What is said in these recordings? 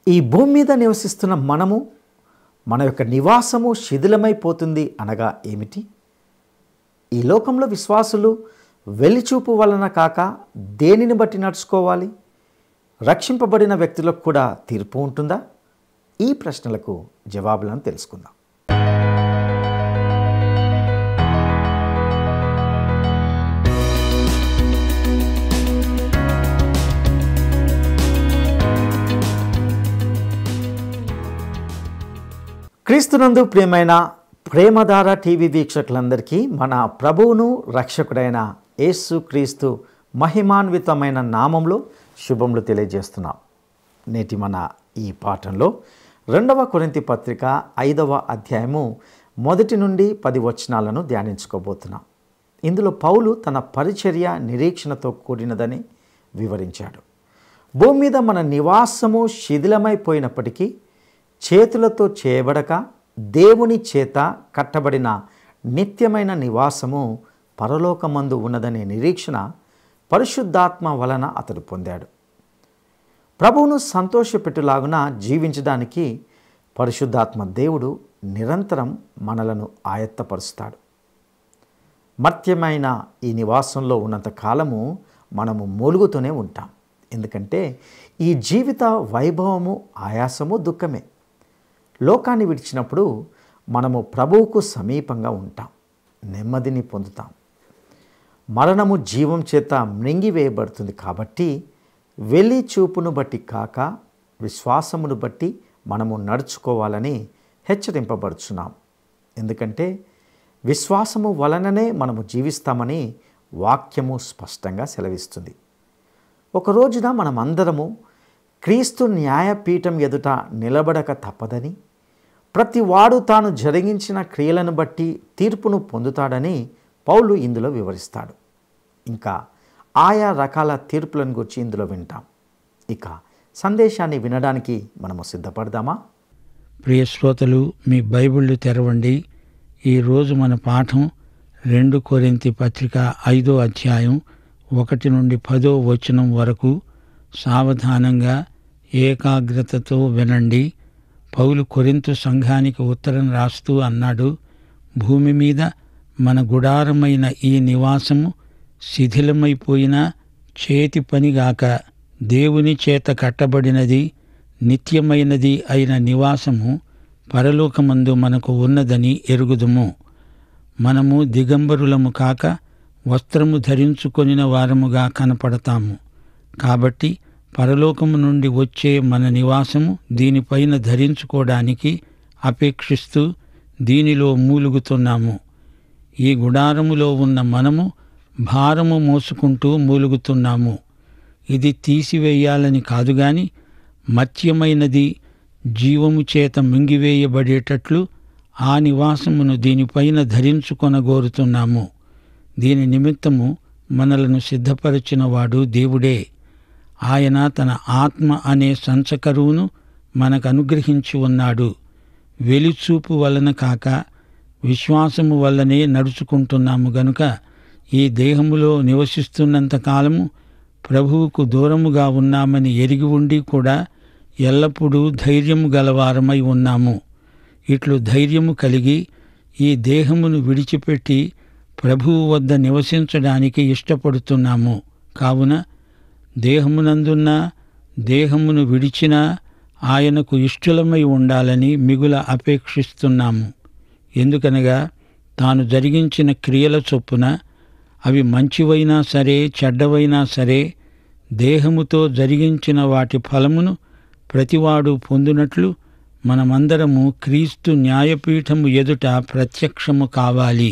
ఈ భూమి మీద నివసిస్తున్న మనము, మన యొక్క నివాసము శిథిలమైపోతుంది అనగా ఏమిటి? ఈ లోకంలో విశ్వాసులు వెలిచూపు వలన కాక దేనిని బట్టి నడుచుకోవాలి? రక్షింపబడిన వ్యక్తులకు కూడా తీర్పు ఉంటుందా? ఈ ప్రశ్నలకు జవాబులను తెలుసుకుందాం. క్రీస్తునందు ప్రియమైన ప్రేమధార టీవీ వీక్షకులందరికీ మన ప్రభువును రక్షకుడైన యేసు క్రీస్తు మహిమాన్వితమైన నామంలో శుభములు తెలియజేస్తున్నాం. నేటి మన ఈ పాఠంలో 2వ కొరింథీ పత్రిక 5వ అధ్యాయము 1 నుండి 10 వచనాలను ధ్యానించుకోబోతున్నాం. ఇందులో పౌలు తన పరిచర్య నిరీక్షణతో కూడినదని వివరించాడు. భూమి మీద మన నివాసము శిథిలమైపోయినప్పటికీ చేతులతో చేయబడక దేవుని చేత కట్టబడిన నిత్యమైన నివాసము పరలోకమందు ఉన్నదనే నిరీక్షణ పరిశుద్ధాత్మ వలన అతడు పొందాడు. ప్రభువును సంతోషపెట్టులాగున జీవించడానికి పరిశుద్ధాత్మ దేవుడు నిరంతరం మనలను ఆయత్తపరుస్తాడు. మర్త్యమైన ఈ నివాసంలో ఉన్నంత కాలము మనము మూలుగుతూనే ఉంటాం. ఎందుకంటే ఈ జీవిత వైభవము ఆయాసము దుఃఖమే. లోకాన్ని విడిచినప్పుడు మనము ప్రభువుకు సమీపంగా ఉంటాం, నెమ్మదిని పొందుతాం. మరణము జీవం చేత మృంగివేయబడుతుంది. కాబట్టి వెలి చూపును బట్టి కాక విశ్వాసమును బట్టి మనము నడుచుకోవాలని హెచ్చరింపబడుచున్నాం. ఎందుకంటే విశ్వాసము వలననే మనము జీవిస్తామని వాక్యము స్పష్టంగా సెలవిస్తుంది. ఒక రోజున మనమందరము క్రీస్తు న్యాయపీఠం ఎదుట నిలబడక తప్పదని, ప్రతివాడు తాను జరిగించిన క్రియలను బట్టి తీర్పును పొందుతాడని పౌలు ఇందులో వివరిస్తాడు. ఇంకా ఆయా రకాల తీర్పులను గురించి ఇందులో వింటాం. ఇక సందేశాన్ని వినడానికి మనము సిద్ధపడదామా? ప్రియ శ్రోతలు, మీ బైబిళ్ళు తెరవండి. ఈరోజు మన పాఠం 2 కొరింథీ పత్రిక 5వ అధ్యాయం 1 నుండి 10వ వచనం వరకు. సావధానంగా ఏకాగ్రతతో వినండి. పౌలు కొరింథు సంఘానికి ఉత్తరం రాస్తూ అన్నాడు, భూమి మీద మన గుడారమైన ఈ నివాసము శిథిలమైపోయిన చేతి పనిగాక దేవుని చేత కట్టబడినది నిత్యమైనది అయిన నివాసము పరలోకమందు మనకు ఉన్నదని ఎరుగుదుము. మనము దిగంబరులము కాక వస్త్రము ధరించుకొనిన వారముగా కనపడతాము. కాబట్టి పరలోకము నుండి వచ్చే మన నివాసము దీనిపైన ధరించుకోవడానికి అపేక్షిస్తూ దీనిలో మూలుగుతున్నాము. ఈ గుడారములో ఉన్న మనము భారము మోసుకుంటూ మూలుగుతున్నాము. ఇది తీసివేయాలని కాదుగాని మత్యమైనది జీవము చేత మింగివేయబడేటట్లు ఆ నివాసమును దీనిపైన ధరించుకొనగోరుతున్నాము. దీని నిమిత్తము మనలను సిద్ధపరచినవాడు దేవుడే. ఆయన తన ఆత్మ అనే సంచకరువును మనకు అనుగ్రహించి ఉన్నాడు. వెలిచూపు వలన కాక విశ్వాసము వల్లనే నడుచుకుంటున్నాము గనుక ఈ దేహములో నివసిస్తున్నంత కాలము ప్రభువుకు దూరముగా ఉన్నామని ఎరిగి ఉండి కూడా ఎల్లప్పుడూ ధైర్యము గలవారమై ఉన్నాము. ఇట్లు ధైర్యము కలిగి ఈ దేహమును విడిచిపెట్టి ప్రభువు వద్ద నివసించడానికి ఇష్టపడుతున్నాము. కావున దేహమునందున్నా దేహమును విడిచినా ఆయనకు ఇష్టలమై ఉండాలని మిగుల అపేక్షిస్తున్నాము. ఎందుకనగా తాను జరిగించిన క్రియల చొప్పున అవి మంచివైనా సరే చెడ్డవైనా సరే దేహముతో జరిగించిన వాటి ఫలమును ప్రతివాడు పొందునట్లు మనమందరము క్రీస్తు న్యాయపీఠము ఎదుట ప్రత్యక్షము కావాలి.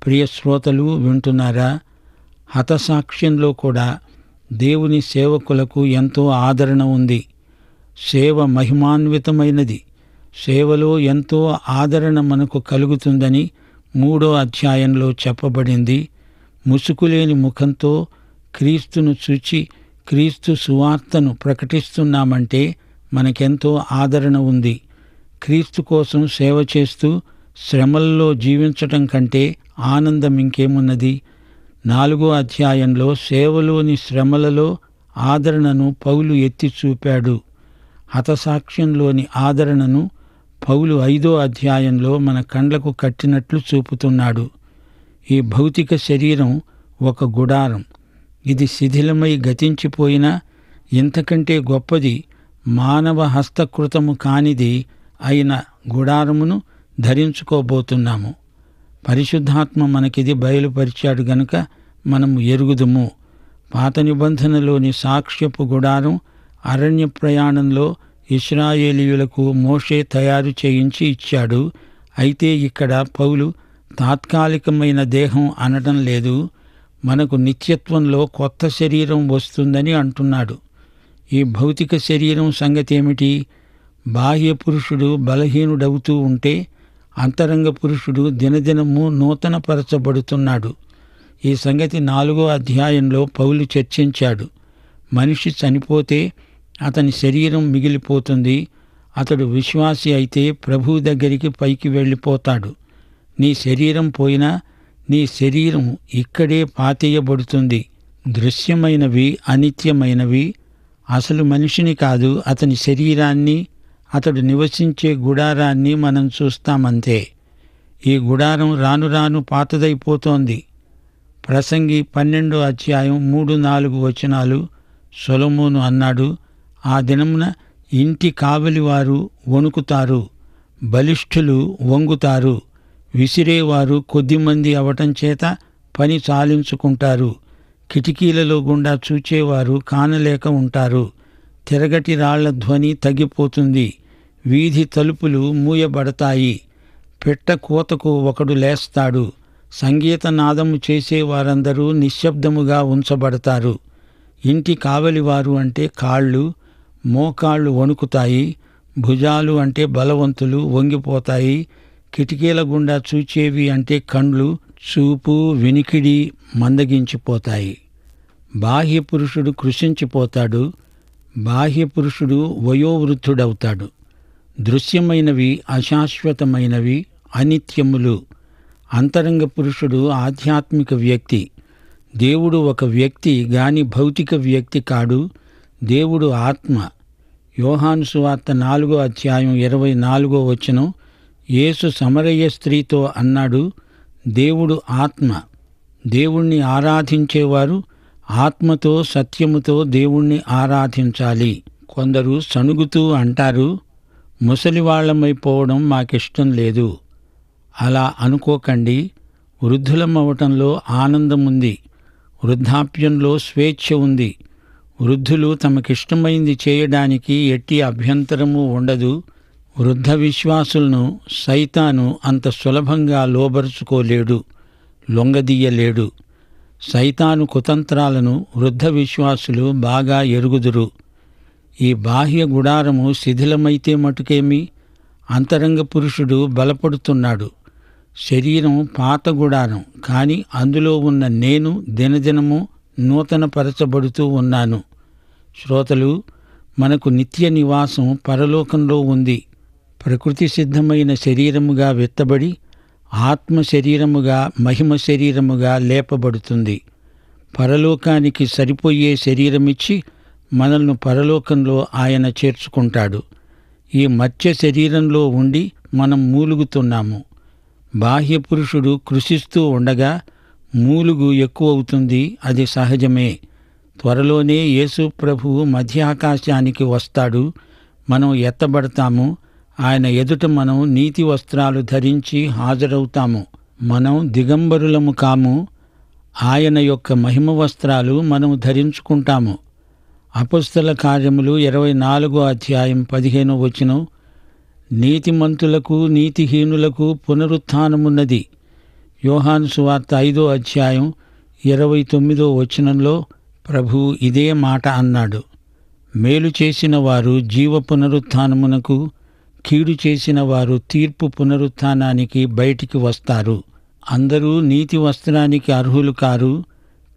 ప్రియ శ్రోతలు వింటున్నారా? హతసాక్ష్యంలో కూడా దేవుని సేవకులకు ఎంతో ఆదరణ ఉంది. సేవ మహిమాన్వితమైనది. సేవలో ఎంతో ఆదరణ మనకు కలుగుతుందని 3వ అధ్యాయంలో చెప్పబడింది. ముసుకులేని ముఖంతో క్రీస్తును చూచి క్రీస్తు సువార్తను ప్రకటిస్తున్నామంటే మనకెంతో ఆదరణ ఉంది. క్రీస్తు కోసం సేవ చేస్తూ శ్రమల్లో జీవించటం కంటే ఆనందం ఇంకేమున్నది? 4వ అధ్యాయంలో సేవలోని శ్రమలలో ఆదరణను పౌలు ఎత్తి చూపాడు. హతసాక్ష్యంలోని ఆదరణను పౌలు 5వ అధ్యాయంలో మన కండ్లకు కట్టినట్లు చూపుతున్నాడు. ఈ భౌతిక శరీరం ఒక గుడారం. ఇది శిథిలమై గతించిపోయినా ఇంతకంటే గొప్పది, మానవ హస్తకృతము కానిది అయిన గుడారమును ధరించుకోబోతున్నాము. పరిశుద్ధాత్మ మనకిది బయలుపరిచాడు గనుక మనము ఎరుగుదుము. పాత నిబంధనలోని సాక్ష్యపు గుడారం అరణ్య ప్రయాణంలో ఇశ్రాయేలీయులకు మోషే తయారు చేయించి ఇచ్చాడు. అయితే ఇక్కడ పౌలు తాత్కాలికమైన దేహం అనడం లేదు, మనకు నిత్యత్వంలో కొత్త శరీరం వస్తుందని అంటున్నాడు. ఈ భౌతిక శరీరం సంగతేమిటి? బాహ్య పురుషుడు బలహీనుడవుతూ ఉంటే అంతరంగ పురుషుడు దినదినము నూతనపరచబడుతున్నాడు. ఈ సంగతి 4వ అధ్యాయంలో పౌలు చర్చించాడు. మనిషి చనిపోతే అతని శరీరం మిగిలిపోతుంది. అతడు విశ్వాసి అయితే ప్రభువు దగ్గరికి పైకి వెళ్ళిపోతాడు. నీ శరీరం పోయినా నీ శరీరం ఇక్కడే పాతేయబడుతుంది. దృశ్యమైనవి, అనిత్యమైనవి. అసలు మనిషిని కాదు, అతని శరీరాన్ని, అతడు నివసించే గుడారాన్ని మనం చూస్తామంతే. ఈ గుడారం రాను రాను పాతదైపోతోంది. ప్రసంగి 12వ అధ్యాయం 3-4 వచనాలు సొలొమోను అన్నాడు, ఆ దినమున ఇంటి కావలివారు వణుకుతారు, బలిష్ఠులు వంగుతారు, విసిరేవారు కొద్దిమంది అవటం చేత పని చాలించుకుంటారు, కిటికీలలో గుండా చూచేవారు కానలేక ఉంటారు, తిరగటి రాళ్ల ధ్వని తగ్గిపోతుంది, వీధి తలుపులు మూయబడతాయి, పిట్ట కూతకు ఒకడు లేస్తాడు, సంగీతనాదము చేసేవారందరూ నిశ్శబ్దముగా ఉంచబడతారు. ఇంటి కావలివారు అంటే కాళ్ళు, మోకాళ్ళు వణుకుతాయి, భుజాలు అంటే బలవంతులు వంగిపోతాయి, కిటికీల గుండా చూచేవి అంటే కండ్లు, చూపు, వినికిడి మందగించిపోతాయి. బాహ్య పురుషుడు కృషించిపోతాడు, బాహ్య పురుషుడు వయోవృద్ధుడవుతాడు. దృశ్యమైనవి అశాశ్వతమైనవి, అనిత్యములు. అంతరంగ పురుషుడు ఆధ్యాత్మిక వ్యక్తి. దేవుడు ఒక వ్యక్తి గాని భౌతిక వ్యక్తి కాడు. దేవుడు ఆత్మ. యోహాను సువార్త 4వ అధ్యాయం 24వ వచనం, యేసు సమరయ స్త్రీతో అన్నాడు, దేవుడు ఆత్మ. దేవుణ్ణి ఆరాధించేవారు ఆత్మతో సత్యముతో దేవుణ్ణి ఆరాధించాలి. కొందరు సణుగుతూ అంటారు, ముసలివాళ్లమైపోవడం మాకిష్టం లేదు. అలా అనుకోకండి. వృద్ధులమవటంలో ఆనందముంది, వృద్ధాప్యంలో స్వేచ్ఛ ఉంది. వృద్ధులు తమకిష్టమైంది చేయడానికి ఎట్టి అభ్యంతరము ఉండదు. వృద్ధ విశ్వాసులను సైతాను అంత సులభంగా లోబరుచుకోలేడు, లొంగదీయలేడు. సైతాను కుతంత్రాలను వృద్ధ విశ్వాసులు బాగా ఎరుగుదురు. ఈ బాహ్య గుడారము శిథిలమైతే మటుకేమి, అంతరంగ పురుషుడు బలపడుతున్నాడు. శరీరం పాత గుడారం, కానీ అందులో ఉన్న నేను దినదినము నూతనపరచబడుతూ ఉన్నాను. శ్రోతలు, మనకు నిత్య నివాసం పరలోకంలో ఉంది. ప్రకృతి సిద్ధమైన శరీరముగా విత్తబడి ఆత్మ శరీరముగా మహిమ శరీరముగా లేపబడుతుంది. పరలోకానికి సరిపోయే శరీరమిచ్చి మనల్ని పరలోకంలో ఆయన చేర్చుకుంటాడు. ఈ మత్స్య శరీరంలో ఉండి మనం మూలుగుతున్నాము. బాహ్య పురుషుడు కృషిస్తూ ఉండగా మూలుగు ఎక్కువవుతుంది, అది సహజమే. త్వరలోనే యేసు ప్రభువు మధ్యాకాశానికి వస్తాడు. మనం ఎత్తబడతాము. ఆయన ఎదుట మనం నీతి వస్త్రాలు ధరించి హాజరవుతాము. మనం దిగంబరులము కాము. ఆయన యొక్క మహిమ వస్త్రాలు మనం ధరించుకుంటాము. అపొస్తల కార్యములు 24వ అధ్యాయం 15వ వచనం, నీతిమంతులకు నీతిహీనులకు పునరుత్థానమున్నది. యోహాను సువార్త 5వ అధ్యాయం 29వ వచనంలో ప్రభువు ఇదే మాట అన్నాడు. మేలు చేసిన వారు జీవ పునరుత్థానమునకు, కీడు చేసిన వారు తీర్పు పునరుత్థానానికి బయటికి వస్తారు. అందరూ నీతి వస్త్రానికి అర్హులు కారు.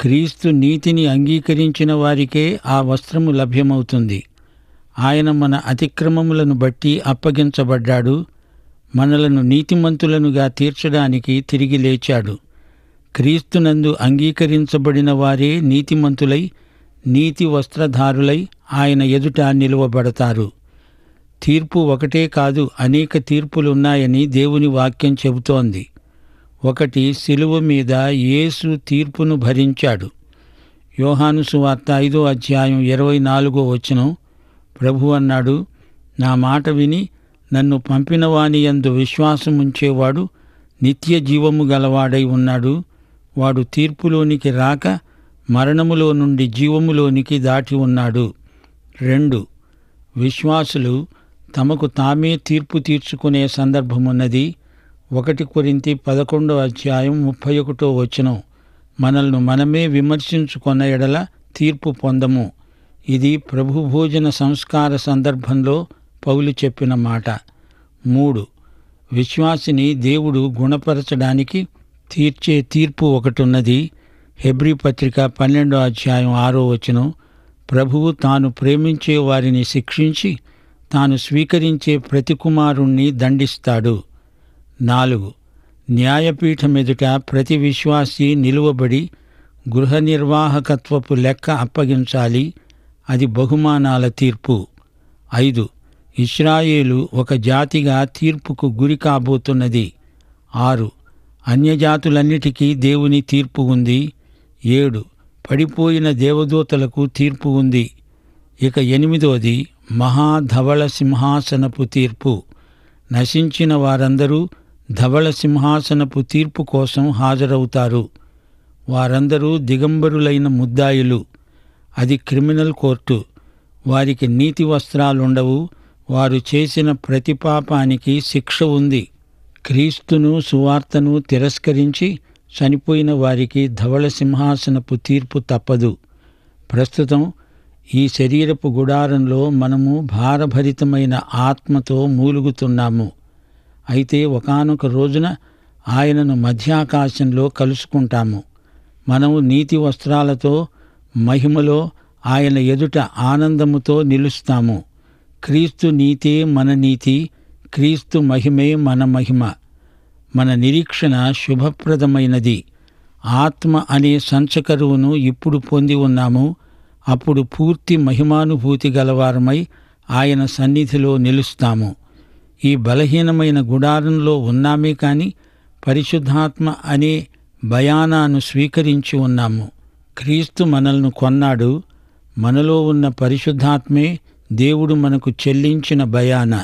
క్రీస్తు నీతిని అంగీకరించిన వారికే ఆ వస్త్రము లభ్యమవుతుంది. ఆయన మన అతిక్రమములను బట్టి అప్పగించబడ్డాడు. మనలను నీతిమంతులనుగా తీర్చడానికి తిరిగి లేచాడు. క్రీస్తునందు అంగీకరించబడిన వారే నీతిమంతులై నీతి వస్త్రధారులై ఆయన ఎదుట నిలువబడతారు. తీర్పు ఒకటే కాదు, అనేక తీర్పులున్నాయని దేవుని వాక్యం చెబుతోంది. ఒకటి, శిలువ మీద యేసు తీర్పును భరించాడు. యోహాను సువార్త 5వ అధ్యాయం 24వ వచనం, ప్రభు అన్నాడు, నా మాట విని నన్ను పంపిన వాని యందు విశ్వాసముంచేవాడు నిత్య జీవము గలవాడై ఉన్నాడు. వాడు తీర్పులోనికి రాక మరణములో నుండి జీవములోనికి దాటి ఉన్నాడు. 2, విశ్వాసులు తమకు తామే తీర్పు తీర్చుకునే సందర్భమున్నది. 1 కొరింథీ 11వ అధ్యాయం 31వ వచనం, మనల్ని మనమే విమర్శించుకొన్న ఎడల తీర్పు పొందము. ఇది ప్రభు భోజన సంస్కార సందర్భంలో పౌలు చెప్పిన మాట. 3, విశ్వాసిని దేవుడు గుణపరచడానికి తీర్చే తీర్పు ఒకటున్నది. హెబ్రీ పత్రిక 12వ అధ్యాయం 6వ వచనం, ప్రభువు తాను ప్రేమించే వారిని శిక్షించి తాను స్వీకరించే ప్రతి కుమారుణ్ణి దండిస్తాడు. 4, న్యాయపీఠమెదుట ప్రతి విశ్వాసి నిలువబడి గృహ నిర్వాహకత్వపు లెక్క అప్పగించాలి. అది బహుమానాల తీర్పు. 5, ఇశ్రాయేలు ఒక జాతిగా తీర్పుకు గురి కాబోతున్నది. 6, అన్యజాతులన్నిటికీ దేవుని తీర్పు ఉంది. 7, పడిపోయిన దేవదూతలకు తీర్పు ఉంది. ఇక 8వది, మహాధవళ సింహాసనపు తీర్పు. నశించిన వారందరూ ధవళ సింహాసనపు తీర్పు కోసం హాజరవుతారు. వారందరూ దిగంబరులైన ముద్దాయిలు. అది క్రిమినల్ కోర్టు. వారికి నీతి వస్త్రాలుండవు. వారు చేసిన ప్రతి పాపానికి శిక్ష ఉంది. క్రీస్తును సువార్తను తిరస్కరించి చనిపోయిన వారికి ధవళ సింహాసనపు తీర్పు తప్పదు. ప్రస్తుతం ఈ శరీరపు గుడారంలో మనము భారభరితమైన ఆత్మతో మూలుగుతున్నాము. అయితే ఒకానొక రోజున ఆయనను మధ్యాకాశంలో కలుసుకుంటాము. మనము నీతి వస్త్రాలతో మహిమలో ఆయన ఎదుట ఆనందముతో నిలుస్తాము. క్రీస్తు నీతే మన నీతి, క్రీస్తు మహిమే మన మహిమ. మన నిరీక్షణ శుభప్రదమైనది. ఆత్మ అనే సంచకరువును ఇప్పుడు పొంది ఉన్నాము. అప్పుడు పూర్తి మహిమానుభూతి గలవారమై ఆయన సన్నిధిలో నిలుస్తాము. ఈ బలహీనమైన గుడారంలో ఉన్నామే కాని పరిశుద్ధాత్మ అనే బయానాను స్వీకరించి ఉన్నాము. క్రీస్తు మనల్ని కొన్నాడు. మనలో ఉన్న పరిశుద్ధాత్మే దేవుడు మనకు చెల్లించిన బయానా.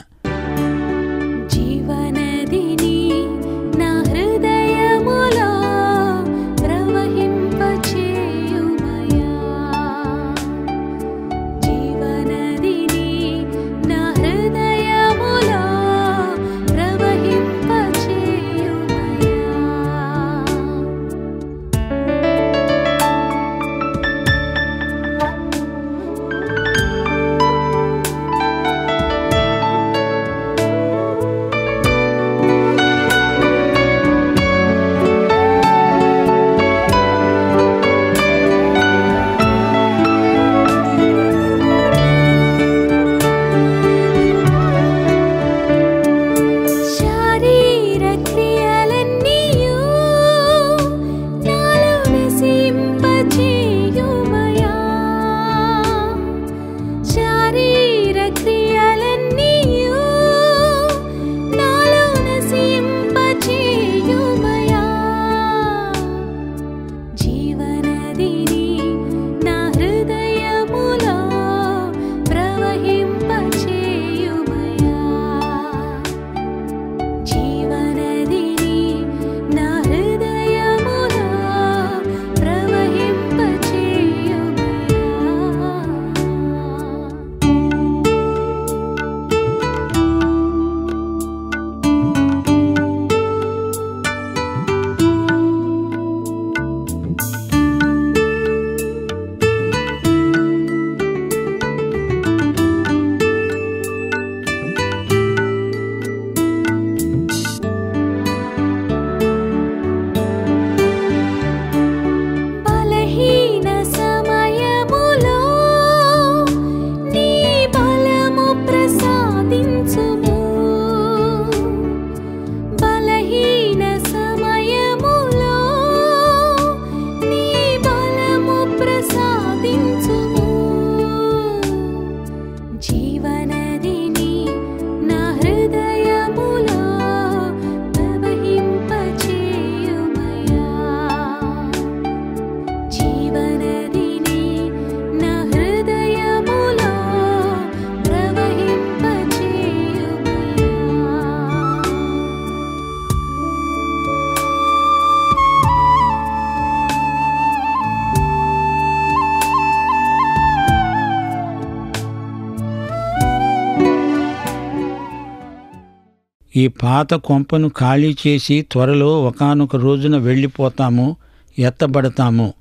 ఈ పాత కొంపను ఖాళీ చేసి త్వరలో ఒకానొక రోజున వెళ్ళిపోతాము, ఎత్తబడతాము,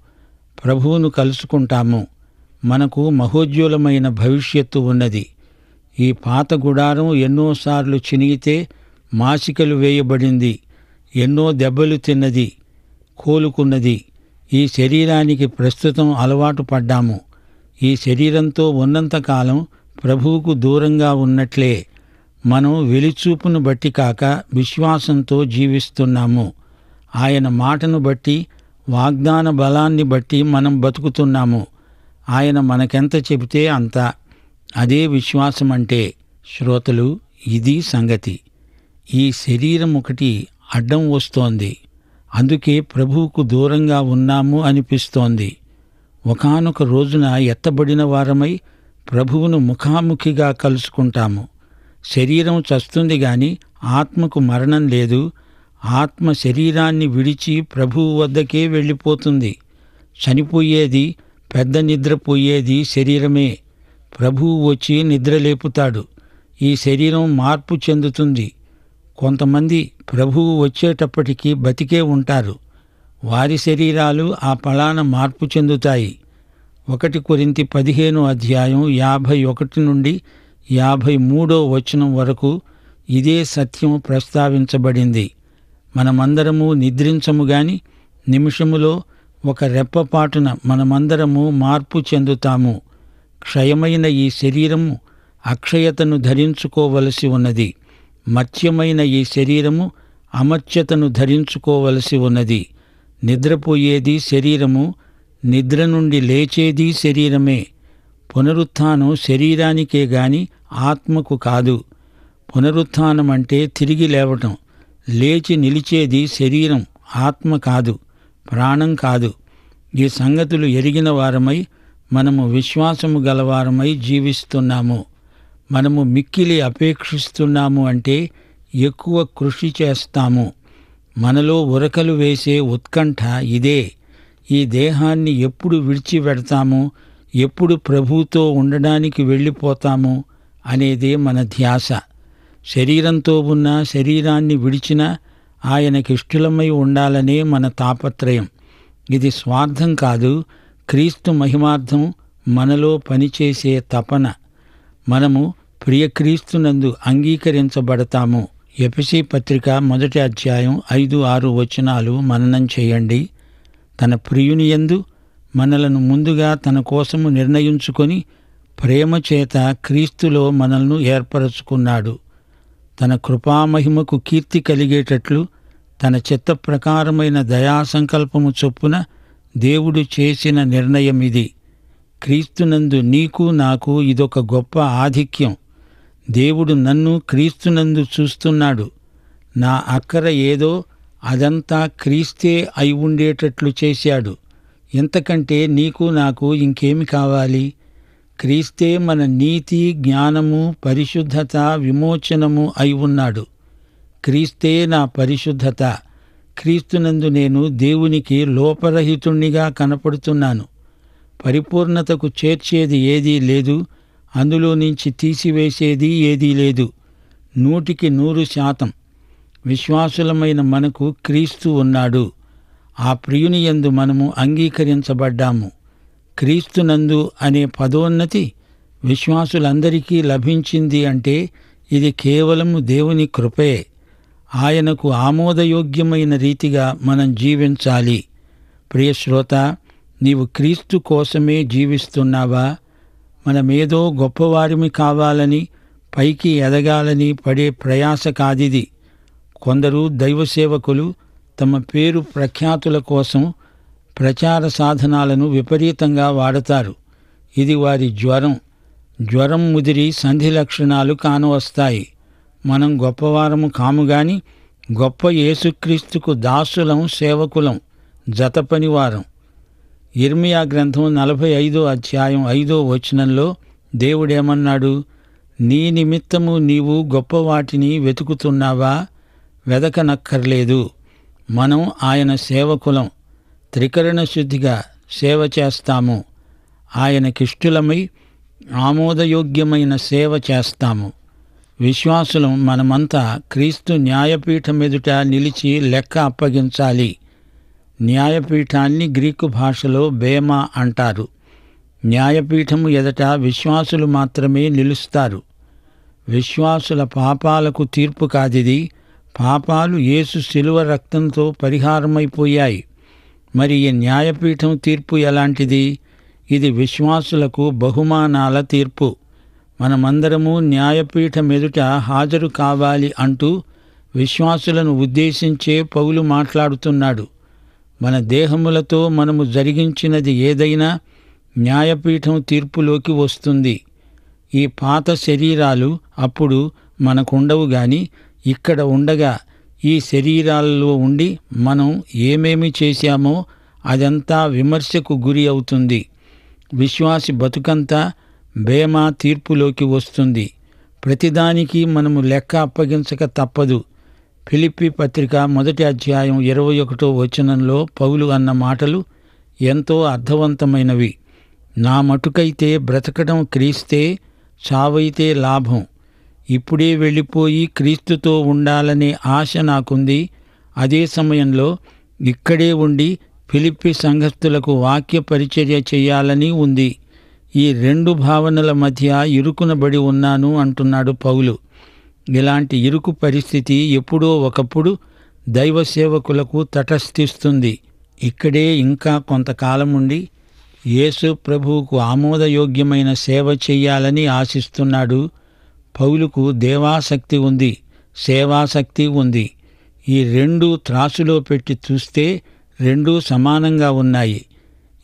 ప్రభువును కలుసుకుంటాము. మనకు మహోజ్వలమైన భవిష్యత్తు ఉన్నది. ఈ పాత గుడారం ఎన్నోసార్లు చినిగితే మాసికలు వేయబడింది, ఎన్నో దెబ్బలు తిన్నది, కోలుకున్నది. ఈ శరీరానికి ప్రస్తుతం అలవాటు పడ్డాము. ఈ శరీరంతో ఉన్నంతకాలం ప్రభువుకు దూరంగా ఉన్నట్లే. మనం వెలిచూపును బట్టి కాక విశ్వాసంతో జీవిస్తున్నాము. ఆయన మాటను బట్టి, వాగ్దాన బలాన్ని బట్టి మనం బతుకుతున్నాము. ఆయన మనకెంత చెబితే అంత. అదే విశ్వాసం అంటే. శ్రోతలు, ఇది సంగతి. ఈ శరీరం ఒకటి అడ్డం వస్తోంది. అందుకే ప్రభువుకు దూరంగా ఉన్నాము అనిపిస్తోంది. ఒకానొక రోజున ఎత్తబడిన వారమై ప్రభువును ముఖాముఖిగా కలుసుకుంటాము. శరీరం చస్తుంది గాని ఆత్మకు మరణం లేదు. ఆత్మ శరీరాన్ని విడిచి ప్రభువు వద్దకే వెళ్ళిపోతుంది. చనిపోయేది, పెద్ద నిద్రపోయేది శరీరమే. ప్రభువు వచ్చి నిద్రలేపుతాడు. ఈ శరీరం మార్పు చెందుతుంది. కొంతమంది ప్రభువు వచ్చేటప్పటికి బతికే ఉంటారు. వారి శరీరాలు ఆ పళాన మార్పు చెందుతాయి. 1 కొరింథీ 15:51 నుండి 53 వరకు ఇదే సత్యం ప్రస్తావించబడింది. మనమందరము నిద్రించము గాని నిమిషములో, ఒక రెప్పపాటున మనమందరము మార్పు చెందుతాము. క్షయమైన ఈ శరీరము అక్షయతను ధరించుకోవలసి ఉన్నది. మర్త్యమైన ఈ శరీరము అమర్త్యతను ధరించుకోవలసి ఉన్నది. నిద్రపోయేది శరీరము, నిద్ర నుండి లేచేది శరీరమే. పునరుత్థానం శరీరానికే గాని ఆత్మకు కాదు. పునరుత్థానం అంటే తిరిగి లేవటం. లేచి నిలిచేది శరీరం, ఆత్మ కాదు, ప్రాణం కాదు. ఈ సంగతులు ఎరిగిన వారమై మనము విశ్వాసము గలవారమై జీవిస్తున్నాము. మనము మిక్కిలి అపేక్షిస్తున్నాము అంటే ఎక్కువ కృషి చేస్తాము. మనలో ఉరకలు వేసే ఉత్కంఠ ఇదే. ఈ దేహాన్ని ఎప్పుడు విడిచిపెడతాము, ఎప్పుడు ప్రభువుతో ఉండడానికి వెళ్ళిపోతాము అనేదే మన ధ్యాస. శరీరంతో ఉన్న, శరీరాన్ని విడిచినా ఆయనకిష్టలమై ఉండాలనే మన తాపత్రయం. ఇది స్వార్థం కాదు, క్రీస్తు మహిమార్థం మనలో పనిచేసే తపన. మనము ప్రియక్రీస్తునందు అంగీకరించబడతాము. ఎఫెసీ పత్రిక 1:5-6 మననం చేయండి. తన ప్రియునియందు మనలను ముందుగా తన కోసము నిర్ణయించుకొని ప్రేమ చేత క్రీస్తులో మనల్ని ఏర్పరచుకున్నాడు. తన కృపామహిమకు కీర్తి కలిగేటట్లు తన చిత్త ప్రకారమైన దయాసంకల్పము చొప్పున దేవుడు చేసిన నిర్ణయం ఇది. క్రీస్తునందు నీకు నాకు ఇదొక గొప్ప ఆధిక్యం. దేవుడు నన్ను క్రీస్తునందు చూస్తున్నాడు. నా అక్కర ఏదో అదంతా క్రీస్తే అయి ఉండేటట్లు చేశాడు. ఇంతకంటే నీకు నాకు ఇంకేమి కావాలి? క్రీస్తే మన నీతి, జ్ఞానము, పరిశుద్ధత, విమోచనము అయి ఉన్నాడు. క్రీస్తే నా పరిశుద్ధత. క్రీస్తునందు నేను దేవునికి లోపరహితుణ్ణిగా కనపడుతున్నాను. పరిపూర్ణతకు చేర్చేది ఏదీ లేదు, అందులో నుంచి తీసివేసేది ఏదీ లేదు. 100% విశ్వాసులమైన మనకు క్రీస్తు ఉన్నాడు. ఆ ప్రియుని యందు మనము అంగీకరించబడ్డాము. క్రీస్తునందు అనే పదోన్నతి విశ్వాసులందరికీ లభించింది అంటే ఇది కేవలము దేవుని కృపే. ఆయనకు ఆమోదయోగ్యమైన రీతిగా మనం జీవించాలి. ప్రియశ్రోత, నీవు క్రీస్తు కోసమే జీవిస్తున్నావా? మనమేదో గొప్పవారిమి కావాలని, పైకి ఎదగాలని పడే ప్రయాస కాదిది. కొందరు దైవసేవకులు తమ పేరు ప్రఖ్యాతుల కోసం ప్రచార సాధనాలను విపరీతంగా వాడతారు. ఇది వారి జ్వరం ముదిరి సంధి లక్షణాలు కానవస్తాయి. మనం గొప్పవారము కాముగాని గొప్ప యేసుక్రీస్తుకు దాసులం, సేవకులం, జతపనివారం. యిర్మీయా గ్రంథం 45:5 దేవుడేమన్నాడు? నీ నిమిత్తము నీవు గొప్ప వాటిని వెతుకుతున్నావా? వెదకనక్కర్లేదు. మనం ఆయన సేవకులం. త్రికరణ శుద్ధిగా సేవ చేస్తాము. ఆయనకిష్టులమై ఆమోదయోగ్యమైన సేవ చేస్తాము. విశ్వాసులం మనమంతా క్రీస్తు న్యాయపీఠం ఎదుట నిలిచి లెక్క అప్పగించాలి. న్యాయపీఠాన్ని గ్రీకు భాషలో బేమా అంటారు. న్యాయపీఠము ఎదుట విశ్వాసులు మాత్రమే నిలుస్తారు. విశ్వాసుల పాపాలకు తీర్పు కాదిది. పాపాలు యేసు శిలువ రక్తంతో పరిహారమైపోయాయి. మరి ఈ న్యాయపీఠం తీర్పు ఎలాంటిది? ఇది విశ్వాసులకు బహుమానాల తీర్పు. మనమందరము న్యాయపీఠం ఎదుట హాజరు కావాలి అంటూ విశ్వాసులను ఉద్దేశించే పౌలు మాట్లాడుతున్నాడు. మన దేహములతో మనము జరిగించినది ఏదైనా న్యాయపీఠం తీర్పులోకి వస్తుంది. ఈ పాత శరీరాలు అప్పుడు మనకుండవు గాని ఇక్కడ ఉండగా ఈ శరీరాలలో ఉండి మనం ఏమేమి చేశామో అదంతా విమర్శకు గురి అవుతుంది. విశ్వాసి బతుకంతా బేమా తీర్పులోకి వస్తుంది. ప్రతిదానికి మనము లెక్క అప్పగించక తప్పదు. ఫిలిప్పీ పత్రిక 1వ అధ్యాయం 21వ వచనంలో పౌలు అన్న మాటలు ఎంతో అర్థవంతమైనవి. నా మటుకైతే బ్రతకడం క్రీస్తే, చావైతే లాభం. ఇప్పుడే వెళ్ళిపోయి క్రీస్తుతో ఉండాలనే ఆశ నాకుంది. అదే సమయంలో ఇక్కడే ఉండి ఫిలిప్పీ సంఘస్థులకు వాక్య పరిచర్య చేయాలని ఉంది. ఈ రెండు భావనల మధ్య ఇరుకునబడి ఉన్నాను అంటున్నాడు పౌలు. ఇలాంటి ఇరుకు పరిస్థితి ఎప్పుడో ఒకప్పుడు దైవ సేవకులకు తటస్థిస్తుంది. ఇక్కడే ఇంకా కొంతకాలం ఉండి యేసు ప్రభువుకు ఆమోదయోగ్యమైన సేవ చెయ్యాలని ఆశిస్తున్నాడు. పౌలుకు దేవాసక్తి ఉంది, సేవాసక్తి ఉంది. ఈ రెండు త్రాసులో పెట్టి చూస్తే రెండూ సమానంగా ఉన్నాయి.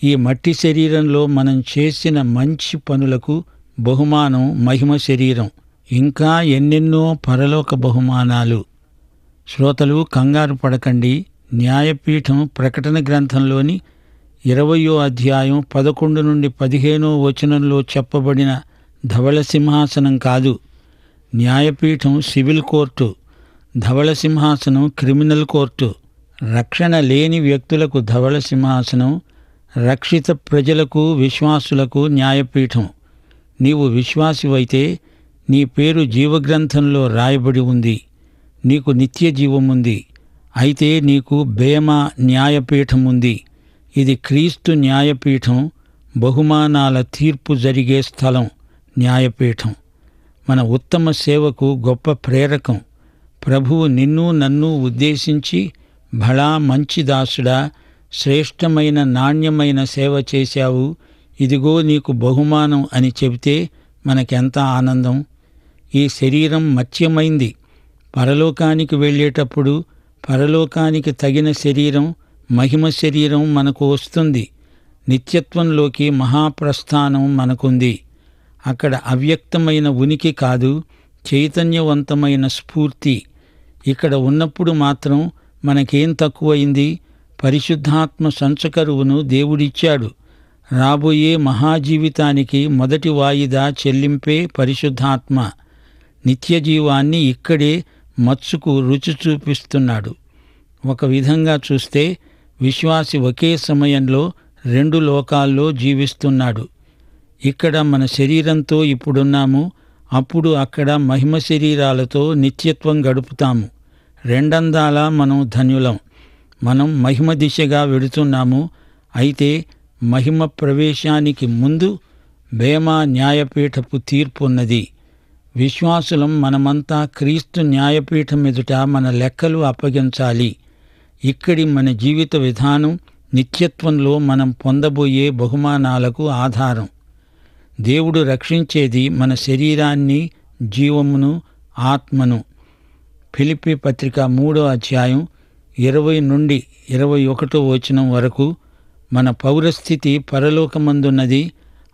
ఈ మట్టి శరీరంలో మనం చేసిన మంచి పనులకు బహుమానం మహిమ శరీరం, ఇంకా ఎన్నెన్నో పరలోక బహుమానాలు. శ్రోతలు కంగారు పడకండి. న్యాయపీఠం ప్రకటన గ్రంథంలోని 20వ అధ్యాయం 11 నుండి 15వ వచనంలో చెప్పబడిన ధవళ సింహాసనం కాదు. న్యాయపీఠం సివిల్ కోర్టు, ధవళ సింహాసనం క్రిమినల్ కోర్టు. రక్షణ లేని వ్యక్తులకు ధవళ సింహాసనం, రక్షిత ప్రజలకు, విశ్వాసులకు న్యాయపీఠం. నీవు విశ్వాసివైతే నీ పేరు జీవగ్రంథంలో రాయబడి ఉంది. నీకు నిత్య జీవముంది. అయితే నీకు బేమా న్యాయపీఠం ఉంది. ఇది క్రీస్తు న్యాయపీఠం, బహుమానాల తీర్పు జరిగే స్థలం. న్యాయపీఠం మన ఉత్తమ సేవకు గొప్ప ప్రేరకం. ప్రభువు నిన్ను నన్ను ఉద్దేశించి, భళా మంచి దాసుడా, శ్రేష్టమైన నాణ్యమైన సేవ చేశావు, ఇదిగో నీకు బహుమానం అని చెబితే మనకెంత ఆనందం. ఈ శరీరం మత్యమైంది. పరలోకానికి వెళ్ళేటప్పుడు పరలోకానికి తగిన శరీరం, మహిమ శరీరం మనకు వస్తుంది. నిత్యత్వంలోకి మహాప్రస్థానం మనకుంది. అక్కడ అవ్యక్తమైన ఉనికి కాదు, చైతన్యవంతమైన స్ఫూర్తి. ఇక్కడ ఉన్నప్పుడు మాత్రం మనకేం తక్కువైంది? పరిశుద్ధాత్మ సంచకరువును దేవుడిచ్చాడు. రాబోయే మహాజీవితానికి మొదటి వాయిదా చెల్లింపే పరిశుద్ధాత్మ. నిత్యజీవాన్ని ఇక్కడే మచ్చుకు రుచి చూపిస్తున్నాడు. ఒక విధంగా చూస్తే విశ్వాసి ఒకే సమయంలో రెండు లోకాల్లో జీవిస్తున్నాడు. ఇక్కడ మన శరీరంతో ఇప్పుడున్నాము, అప్పుడు అక్కడ మహిమ శరీరాలతో నిత్యత్వం గడుపుతాము. రెండందాలా మనం ధన్యులం. మనం మహిమ దిశగా వెడుతున్నాము. అయితే మహిమ ప్రవేశానికి ముందు బేమా న్యాయపీఠపు తీర్పున్నది. విశ్వాసులం మనమంతా క్రీస్తు న్యాయపీఠం ఎదుట మన లెక్కలు అప్పగించాలి. ఇక్కడి మన జీవిత విధానం నిత్యత్వంలో మనం పొందబోయే బహుమానాలకు ఆధారం. దేవుడు రక్షించేది మన శరీరాన్ని, జీవమును, ఆత్మను. ఫిలిప్పీ పత్రిక 3వ అధ్యాయం 20 నుండి 21వ వచనం వరకు మన పౌరస్థితి పరలోకమందున్నది.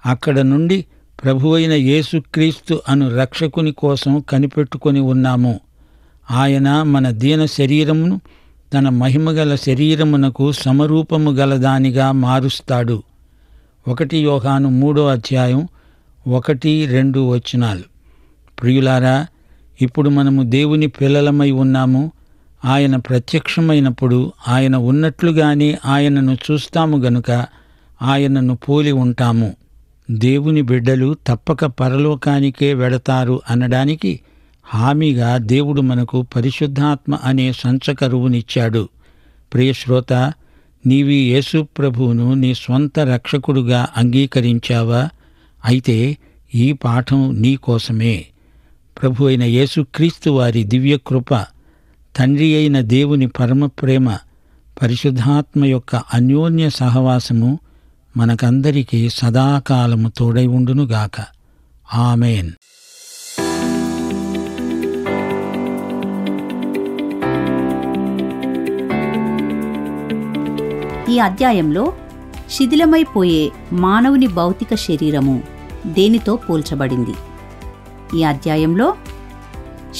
అక్కడ నుండి ప్రభువైన యేసుక్రీస్తు అను రక్షకుని కోసం కనిపెట్టుకొని ఉన్నాము. ఆయన మన దీన శరీరమును తన మహిమగల శరీరమునకు సమరూపము గలదానిగా మారుస్తాడు. 1 యోహాను 3వ అధ్యాయం 1-2 వచనాలు. ప్రియులారా, ఇప్పుడు మనము దేవుని పిల్లలమై ఉన్నాము. ఆయన ప్రత్యక్షమైనప్పుడు ఆయన ఉన్నట్లుగానే ఆయనను చూస్తాము గనుక ఆయనను పోలి ఉంటాము. దేవుని బిడ్డలు తప్పక పరలోకానికే వెడతారు అనడానికి హామీగా దేవుడు మనకు పరిశుద్ధాత్మ అనే సంచకరువునిచ్చాడు. ప్రియశ్రోత, నీవి యేసు ప్రభువును నీ స్వంత రక్షకుడుగా అంగీకరించావా? అయితే ఈ పాఠం నీ కోసమే. ప్రభు అయిన యేసుక్రీస్తు వారి దివ్యకృప, తండ్రి అయిన దేవుని పరమప్రేమ, పరిశుద్ధాత్మ యొక్క అన్యోన్య సహవాసము మనకందరికీ సదాకాలము తోడై ఉండునుగాక. ఆమేన్. ఈ అధ్యాయంలో శిథిలమైపోయే మానవుని భౌతిక శరీరము దేనితో పోల్చబడింది? ఈ అధ్యాయంలో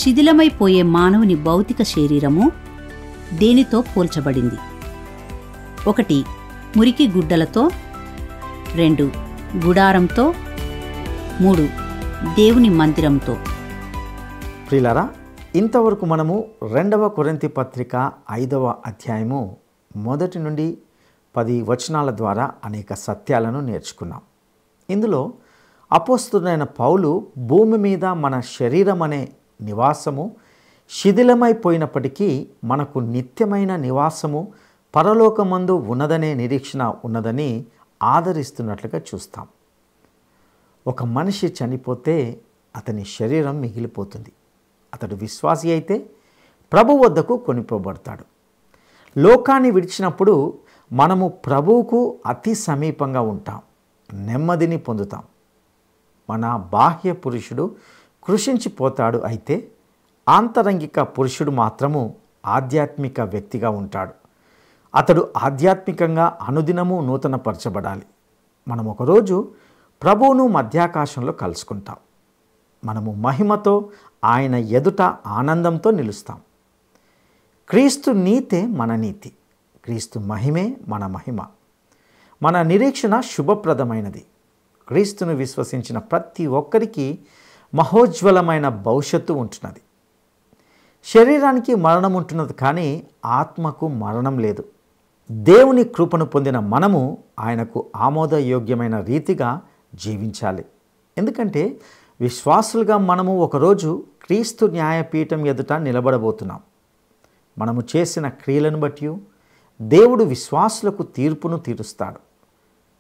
శిథిలమైపోయే మానవుని భౌతిక శరీరము దేనితో పోల్చబడింది? 1. మురికి గుడ్డలతో, 2. గుడారంతో, 3. దేవుని మందిరంతో. ప్రియులారా, ఇంతవరకు మనము 2వ కొరింథీ పత్రిక 5వ అధ్యాయము 1 నుండి 10 వచనాల ద్వారా అనేక సత్యాలను నేర్చుకున్నాం. ఇందులో అపోస్తలుడైన పౌలు భూమి మీద మన శరీరం అనే నివాసము శిథిలమైపోయినప్పటికీ మనకు నిత్యమైన నివాసము పరలోకమందు ఉన్నదనే నిరీక్షణ ఉన్నదని ఆదరిస్తున్నట్లుగా చూస్తాం. ఒక మనిషి చనిపోతే అతని శరీరం మిగిలిపోతుంది. అతడు విశ్వాసి అయితే ప్రభు వద్దకు కొనిపోబడతాడు. లోకాన్ని విడిచినప్పుడు మనము ప్రభువుకు అతి సమీపంగా ఉంటాం, నెమ్మదిని పొందుతాం. మన బాహ్య పురుషుడు కృషించిపోతాడు. అయితే ఆంతరంగిక పురుషుడు మాత్రము ఆధ్యాత్మిక వ్యక్తిగా ఉంటాడు. అతడు ఆధ్యాత్మికంగా అనుదినము నూతనపరచబడాలి. మనం ఒకరోజు ప్రభువును మధ్యాకాశంలో కలుసుకుంటాం. మనము మహిమతో ఆయన ఎదుట ఆనందంతో నిలుస్తాం. క్రీస్తు నీతే మన నీతి, క్రీస్తు మహిమే మన మహిమ. మన నిరీక్షణ శుభప్రదమైనది. క్రీస్తును విశ్వసించిన ప్రతి ఒక్కరికి మహోజ్వలమైన భవిష్యత్తు ఉంటున్నది. శరీరానికి మరణం ఉంటున్నది, కానీ ఆత్మకు మరణం లేదు. దేవుని కృపను పొందిన మనము ఆయనకు ఆమోదయోగ్యమైన రీతిగా జీవించాలి. ఎందుకంటే విశ్వాసులుగా మనము ఒకరోజు క్రీస్తు న్యాయపీఠం ఎదుట నిలబడబోతున్నాం. మనము చేసిన క్రియలను బట్టి దేవుడు విశ్వాసులకు తీర్పును తీరుస్తాడు.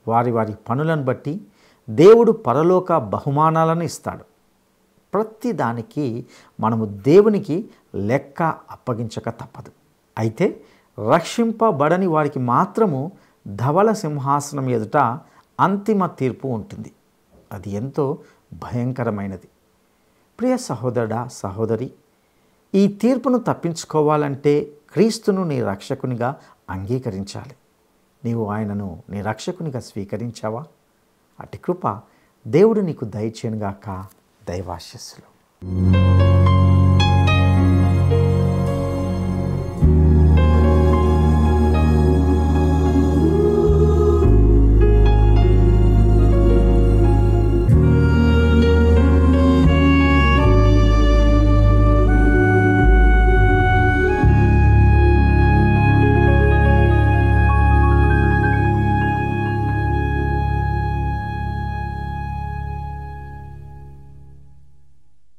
వారి వారి పనులను బట్టి దేవుడు పరలోక బహుమానాలను ఇస్తాడు. ప్రతి దానికి మనము దేవునికి లెక్క అప్పగించక తప్పదు. అయితే రక్షింపబడని వారికి మాత్రము ధవల సింహాసనం ఎదుట అంతిమ తీర్పు ఉంటుంది. అది ఎంతో భయంకరమైనది. ప్రియ సహోదరుడా, సహోదరి, ఈ తీర్పును తప్పించుకోవాలంటే క్రీస్తును నీ రక్షకునిగా అంగీకరించాలి. నీవు ఆయనను నీ రక్షకునిగా స్వీకరించావా? అట్టి కృప దేవుడు నీకు దయచేయునుగాక. దైవాశీస్సులు.